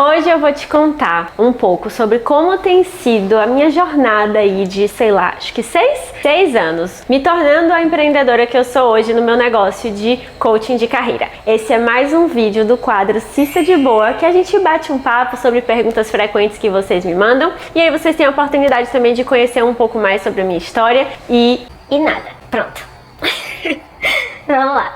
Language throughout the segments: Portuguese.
Hoje eu vou te contar um pouco sobre como tem sido a minha jornada aí de, sei lá, acho que seis anos, me tornando a empreendedora que eu sou hoje no meu negócio de coaching de carreira. Esse é mais um vídeo do quadro Cissa de Boa, que a gente bate um papo sobre perguntas frequentes que vocês me mandam, e aí vocês têm a oportunidade também de conhecer um pouco mais sobre a minha história e nada. Pronto. Vamos lá.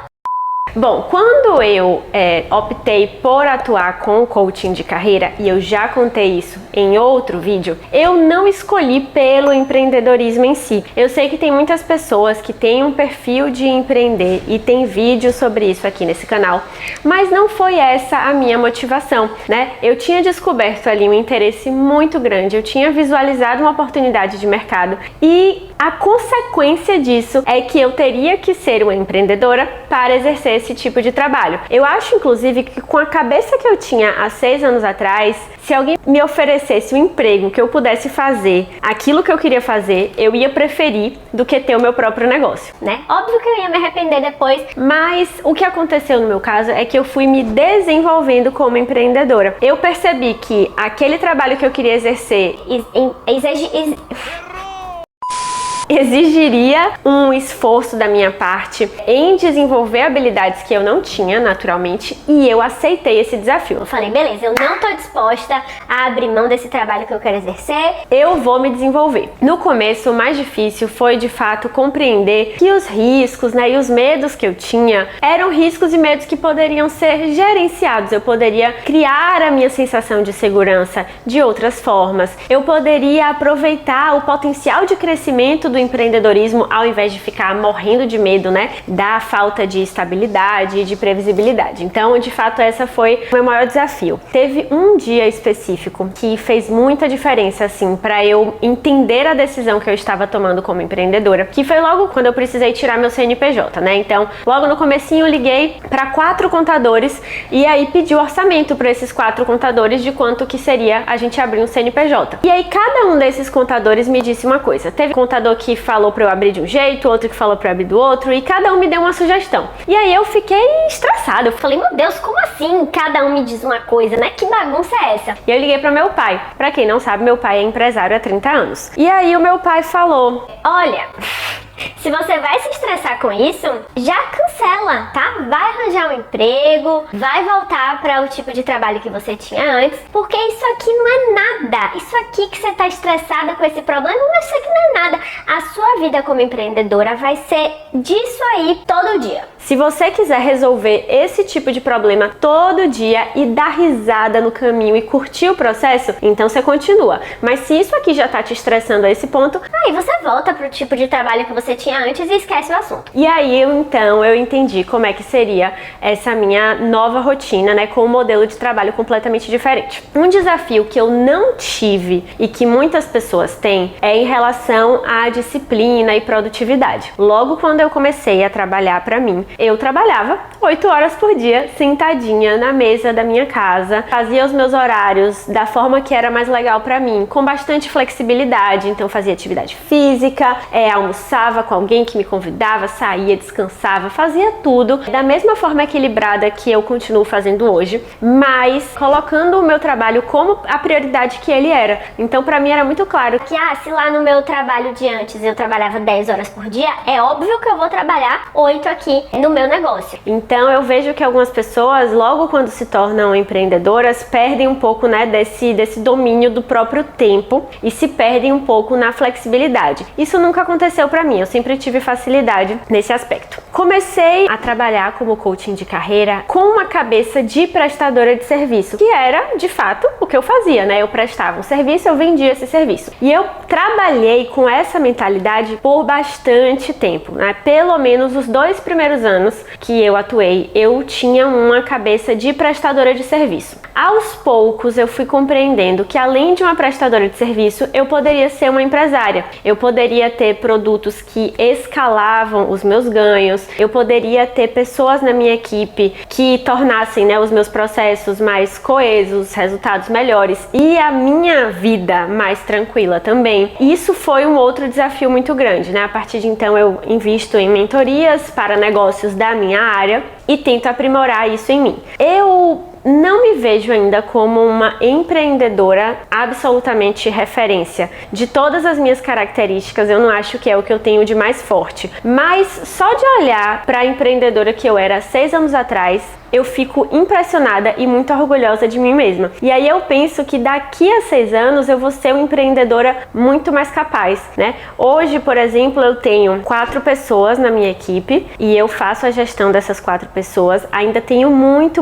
Bom, quando eu optei por atuar com coaching de carreira, e eu já contei isso em outro vídeo, eu não escolhi pelo empreendedorismo em si. Eu sei que tem muitas pessoas que têm um perfil de empreender e tem vídeos sobre isso aqui nesse canal, mas não foi essa a minha motivação, né? Eu tinha descoberto ali um interesse muito grande, eu tinha visualizado uma oportunidade de mercado e a consequência disso é que eu teria que ser uma empreendedora para exercer esse tipo de trabalho. Eu acho, inclusive, que com a cabeça que eu tinha há 6 anos atrás, se alguém me oferecesse um emprego que eu pudesse fazer aquilo que eu queria fazer, eu ia preferir do que ter o meu próprio negócio, né? Óbvio que eu ia me arrepender depois, mas o que aconteceu no meu caso é que eu fui me desenvolvendo como empreendedora. Eu percebi que aquele trabalho que eu queria exercer exigiria um esforço da minha parte em desenvolver habilidades que eu não tinha naturalmente, e eu aceitei esse desafio. Eu falei, beleza, eu não tô disposta a abrir mão desse trabalho que eu quero exercer, eu vou me desenvolver. No começo, o mais difícil foi de fato compreender que os riscos, né, e os medos que eu tinha eram riscos e medos que poderiam ser gerenciados. Eu poderia criar a minha sensação de segurança de outras formas, eu poderia aproveitar o potencial de crescimento do empreendedorismo ao invés de ficar morrendo de medo, né, da falta de estabilidade e de previsibilidade. Então, de fato, essa foi o meu maior desafio. Teve um dia específico que fez muita diferença, assim, para eu entender a decisão que eu estava tomando como empreendedora, que foi logo quando eu precisei tirar meu CNPJ, né? Então, logo no comecinho eu liguei para 4 contadores e aí pedi o orçamento para esses 4 contadores de quanto que seria a gente abrir um CNPJ. E aí cada um desses contadores me disse uma coisa. Teve contador que falou para eu abrir de um jeito, outro que falou para eu abrir do outro, e cada um me deu uma sugestão. E aí eu fiquei estressada, eu falei, meu Deus, como assim? Cada um me diz uma coisa, né? Que bagunça é essa? E eu liguei para meu pai. Para quem não sabe, meu pai é empresário há 30 anos. E aí o meu pai falou, olha, se você vai se estressar com isso, já cancela, tá? Vai arranjar um emprego, vai voltar para o tipo de trabalho que você tinha antes, porque isso aqui não é nada. Isso aqui que você tá estressada com esse problema, isso aqui não é nada. A sua vida como empreendedora vai ser disso aí todo dia. Se você quiser resolver esse tipo de problema todo dia e dar risada no caminho e curtir o processo, então você continua. Mas se isso aqui já tá te estressando a esse ponto, aí você volta pro tipo de trabalho que você tinha antes e esquece o assunto. E aí então eu entendi como é que seria essa minha nova rotina, né, com um modelo de trabalho completamente diferente. Um desafio que eu não tive e que muitas pessoas têm é em relação à disciplina e produtividade. Logo quando eu comecei a trabalhar para mim, eu trabalhava 8 horas por dia, sentadinha na mesa da minha casa, fazia os meus horários da forma que era mais legal para mim, com bastante flexibilidade. Então fazia atividade física, almoçava com alguém que me convidava, saía, descansava, fazia tudo da mesma forma equilibrada que eu continuo fazendo hoje, mas colocando o meu trabalho como a prioridade que ele era. Então para mim era muito claro que se lá no meu trabalho de antes eu trabalhava 10 horas por dia, é óbvio que eu vou trabalhar 8 aqui no meu negócio. Então eu vejo que algumas pessoas, logo quando se tornam empreendedoras, perdem um pouco, né, desse domínio do próprio tempo e se perdem um pouco na flexibilidade. Isso nunca aconteceu pra mim, eu sempre tive facilidade nesse aspecto. Comecei a trabalhar como coaching de carreira com uma cabeça de prestadora de serviço, que era, de fato, o que eu fazia, né? Eu prestava um serviço, eu vendia esse serviço. E eu trabalhei com essa mentalidade por bastante tempo, né? Pelo menos os 2 primeiros anos que eu atuei, eu tinha uma cabeça de prestadora de serviço. Aos poucos eu fui compreendendo que além de uma prestadora de serviço, eu poderia ser uma empresária. Eu poderia ter produtos que escalavam os meus ganhos, eu poderia ter pessoas na minha equipe que tornassem, né, os meus processos mais coesos, resultados melhores e a minha vida mais tranquila também. Isso foi um outro desafio muito grande, né? A partir de então eu invisto em mentorias para negócios da minha área e tento aprimorar isso em mim. Eu não me vejo ainda como uma empreendedora absolutamente referência. De todas as minhas características, eu não acho que é o que eu tenho de mais forte. Mas só de olhar para a empreendedora que eu era 6 anos atrás, eu fico impressionada e muito orgulhosa de mim mesma. E aí eu penso que daqui a 6 anos eu vou ser uma empreendedora muito mais capaz, né? Hoje, por exemplo, eu tenho 4 pessoas na minha equipe e eu faço a gestão dessas 4 pessoas. Ainda tenho muito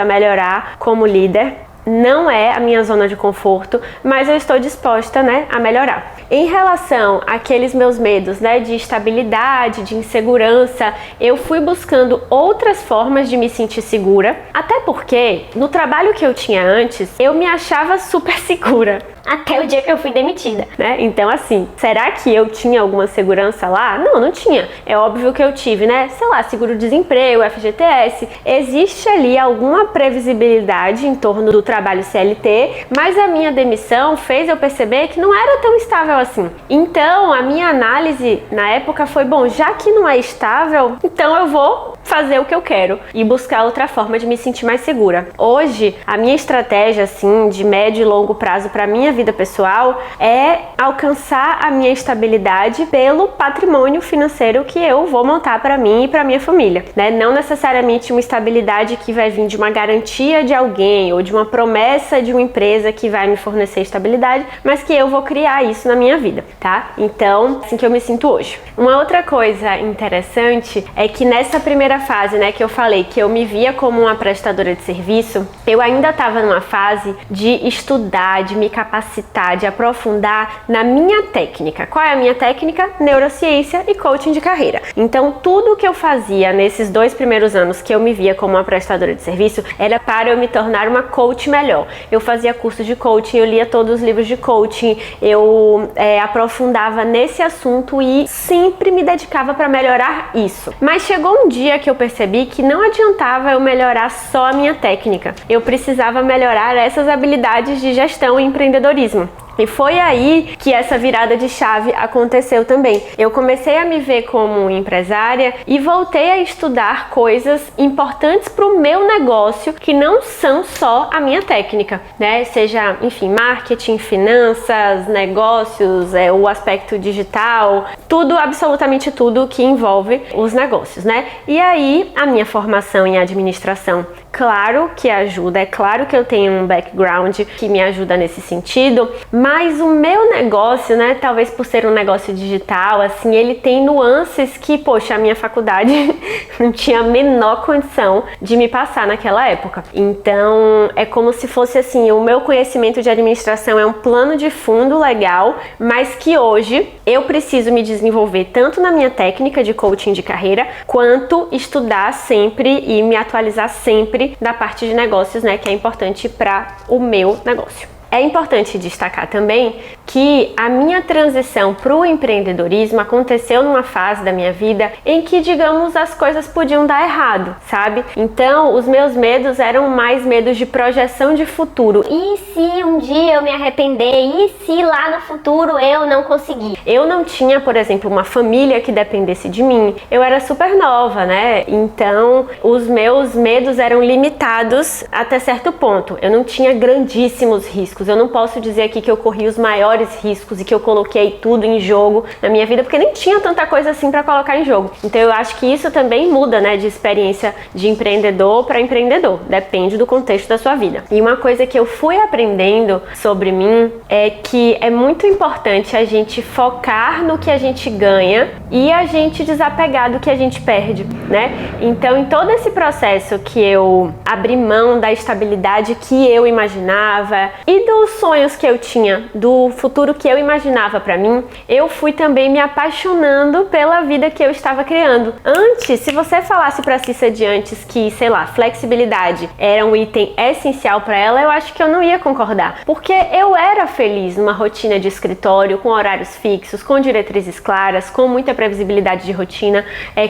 a melhorar como líder. Não é a minha zona de conforto, mas eu estou disposta, né, a melhorar. Em relação àqueles meus medos, né, de estabilidade, de insegurança, eu fui buscando outras formas de me sentir segura, até porque no trabalho que eu tinha antes, eu me achava super segura. Até o dia que eu fui demitida, né? Então, assim, será que eu tinha alguma segurança lá? Não, não tinha. É óbvio que eu tive, né? Sei lá, seguro-desemprego, FGTS. Existe ali alguma previsibilidade em torno do trabalho CLT, mas a minha demissão fez eu perceber que não era tão estável assim. Então, a minha análise na época foi, bom, já que não é estável, então eu vou fazer o que eu quero e buscar outra forma de me sentir mais segura. Hoje, a minha estratégia, assim, de médio e longo prazo para minha vida pessoal é alcançar a minha estabilidade pelo patrimônio financeiro que eu vou montar para mim e para minha família, né? Não necessariamente uma estabilidade que vai vir de uma garantia de alguém ou de uma promessa de uma empresa que vai me fornecer estabilidade, mas que eu vou criar isso na minha vida, tá? Então, assim que eu me sinto hoje. Uma outra coisa interessante é que nessa primeira fase, né, que eu falei que eu me via como uma prestadora de serviço, eu ainda estava numa fase de estudar, de me capacitar, de aprofundar na minha técnica. Qual é a minha técnica? Neurociência e coaching de carreira. Então, tudo que eu fazia nesses 2 primeiros anos que eu me via como uma prestadora de serviço era para eu me tornar uma coach melhor. Eu fazia curso de coaching, eu lia todos os livros de coaching, eu aprofundava nesse assunto e sempre me dedicava para melhorar isso. Mas chegou um dia que eu percebi que não adiantava eu melhorar só a minha técnica. Eu precisava melhorar essas habilidades de gestão e empreendedorismo. E foi aí que essa virada de chave aconteceu também. Eu comecei a me ver como empresária e voltei a estudar coisas importantes para o meu negócio que não são só a minha técnica, né? Seja, enfim, marketing, finanças, negócios, o aspecto digital, tudo, absolutamente tudo que envolve os negócios, né? E aí, a minha formação em administração, claro que ajuda, é claro que eu tenho um background que me ajuda nesse sentido, mas o meu negócio, né, talvez por ser um negócio digital, assim, ele tem nuances que, poxa, a minha faculdade não tinha a menor condição de me passar naquela época. Então, é como se fosse assim, o meu conhecimento de administração é um plano de fundo legal, mas que hoje eu preciso me desenvolver tanto na minha técnica de coaching de carreira, quanto estudar sempre e me atualizar sempre da parte de negócios, né, que é importante para o meu negócio. É importante destacar também que a minha transição para o empreendedorismo aconteceu numa fase da minha vida em que, digamos, as coisas podiam dar errado, sabe? Então, os meus medos eram mais medos de projeção de futuro. E se um dia eu me arrepender? E se lá no futuro eu não conseguir? Eu não tinha, por exemplo, uma família que dependesse de mim. Eu era super nova, né? Então, os meus medos eram limitados até certo ponto. Eu não tinha grandíssimos riscos. Eu não posso dizer aqui que eu corri os maiores riscos e que eu coloquei tudo em jogo na minha vida, porque nem tinha tanta coisa assim para colocar em jogo. Então eu acho que isso também muda, né, de experiência de empreendedor para empreendedor. Depende do contexto da sua vida. E uma coisa que eu fui aprendendo sobre mim é que é muito importante a gente focar no que a gente ganha e a gente desapegar do que a gente perde, né? Então, em todo esse processo que eu abri mão da estabilidade que eu imaginava e dos sonhos que eu tinha, do futuro que eu imaginava para mim, eu fui também me apaixonando pela vida que eu estava criando. Antes, se você falasse para Cissa de antes que, sei lá, flexibilidade era um item essencial para ela, eu acho que eu não ia concordar, porque eu era feliz numa rotina de escritório, com horários fixos, com diretrizes claras, com muita previsibilidade de rotina,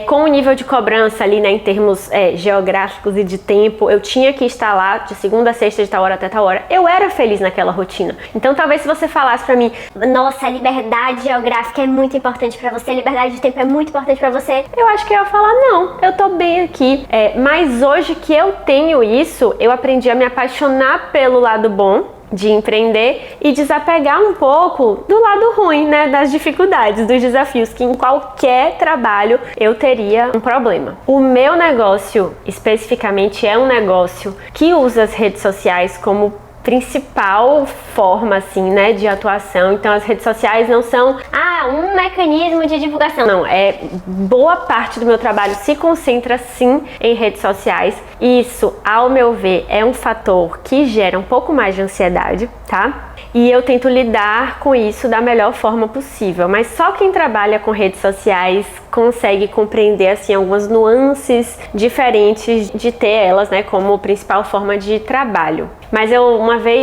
com um nível de cobrança ali, né, em termos geográficos e de tempo. Eu tinha que estar lá de segunda a sexta, de tal hora até tal hora. Eu era feliz naquela rotina. Então, talvez se você falasse falasse pra mim, nossa, liberdade geográfica é muito importante pra você, liberdade de tempo é muito importante pra você, eu acho que eu ia falar, não, eu tô bem aqui. Mas hoje que eu tenho isso, eu aprendi a me apaixonar pelo lado bom de empreender e desapegar um pouco do lado ruim, né, das dificuldades, dos desafios, que em qualquer trabalho eu teria um problema. O meu negócio, especificamente, é um negócio que usa as redes sociais como principal forma, assim, né, de atuação. Então as redes sociais não são um mecanismo de divulgação, não, boa parte do meu trabalho se concentra sim em redes sociais. Isso, ao meu ver, é um fator que gera um pouco mais de ansiedade, tá? E eu tento lidar com isso da melhor forma possível, mas só quem trabalha com redes sociais consegue compreender, assim, algumas nuances diferentes de ter elas, né, como principal forma de trabalho. Mas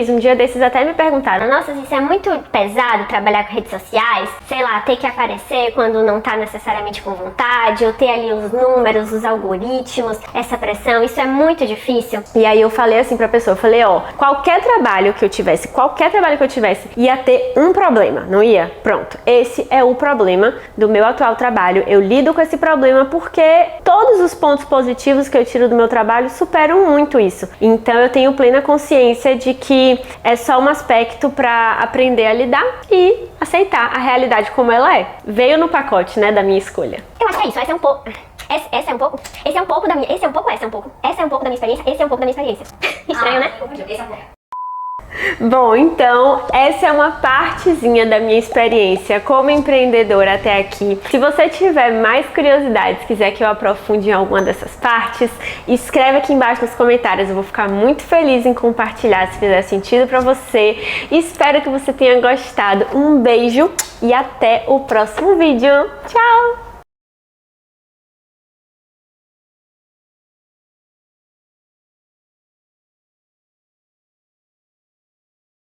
um dia desses até me perguntaram, nossa, isso é muito pesado trabalhar com redes sociais? Sei lá, ter que aparecer quando não tá necessariamente com vontade, ou ter ali os números, os algoritmos, essa pressão, isso é muito difícil. E aí eu falei assim pra pessoa, eu falei, qualquer trabalho que eu tivesse, ia ter um problema, não ia? Pronto, esse é o problema do meu atual trabalho. Eu lido com esse problema porque todos os pontos positivos que eu tiro do meu trabalho superam muito isso. Então eu tenho plena consciência de que é só um aspecto para aprender a lidar e aceitar a realidade como ela é. Veio no pacote, né, da minha escolha. Eu acho que é isso, esse é um pouco da minha experiência. Estranho, né? Bom, então essa é uma partezinha da minha experiência como empreendedora até aqui. Se você tiver mais curiosidades, quiser que eu aprofunde em alguma dessas partes, escreve aqui embaixo nos comentários. Eu vou ficar muito feliz em compartilhar se fizer sentido pra você. Espero que você tenha gostado. Um beijo e até o próximo vídeo. Tchau!